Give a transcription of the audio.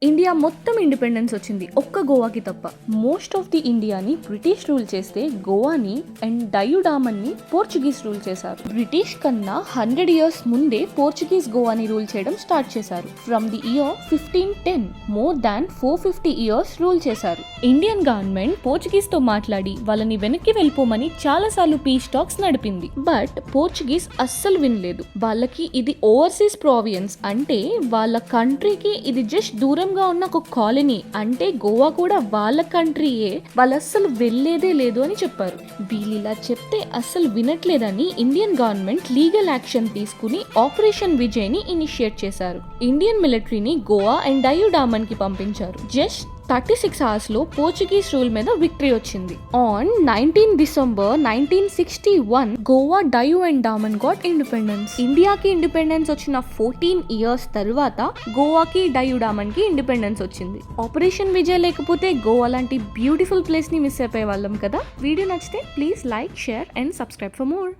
India మొత్తం independence వచ్చింది, ఒక్క గోవాకి తప్ప. మోస్ట్ ఆఫ్ ది ఇండియాని బ్రిటిష్ రూల్ చేస్తే గోవాని అండ్ డయూడామన్ని పోర్చుగీస్ రూల్ చేశారు. బ్రిటిష్ కన్నా 100 years ముందే పోర్చుగీస్ గోవాని రూల్ చేయడం స్టార్ట్ చేశారు. From the year 1510 more than 450 years rule చేశారు. ఇండియన్ గవర్నమెంట్ పోర్చుగీస్ తో మాట్లాడి వాళ్ళని వెనక్కి వెళ్ళిపోమని చాలా సార్లు పీస్ టాక్స్ నడిపింది. బట్ పోర్చుగీస్ అస్సలు వినలేదు. వాళ్ళకి ఇది ఓవర్సీస్ ప్రావియన్స్, అంటే వాళ్ళ కంట్రీకి ఇది జస్ట్ దూరంగా ఉన్న ఒక కాలనీ, అంటే గోవా కూడా వాళ్ళ కంట్రీయే, వాళ్ళు అస్సలు వెళ్లేదే లేదు అని చెప్పారు. వీళ్ళు ఇలా చెప్తే అస్సలు వినట్లేదని ఇండియన్ గవర్నమెంట్ లీగల్ యాక్షన్ తీసుకుని ఆపరేషన్ విజయ్ ని ఇనిషియేట్ చేశారు. ఇండియన్ మిలిటరీని గోవా అండ్ డయూడామన్ కి పంపించారు. జస్ట్ 36 hours లో పోర్చుగీస్ రూల్ మీద విక్టరీ వచ్చింది. On 19 December 1961 Goa, Diu and Daman got independence. ఇండియాకి ఇండిపెండెన్స్ వచ్చిన 14 years తర్వాత గోవాకి, డయూ డామన్ కి ఇండిపెండెన్స్ వచ్చింది. ఆపరేషన్ విజయ్ లేకపోతే గోవా లాంటి బ్యూటిఫుల్ ప్లేస్ ని మిస్ అయిపోయే వాళ్ళం కదా. వీడియో నచ్చితే please like, share and subscribe for more.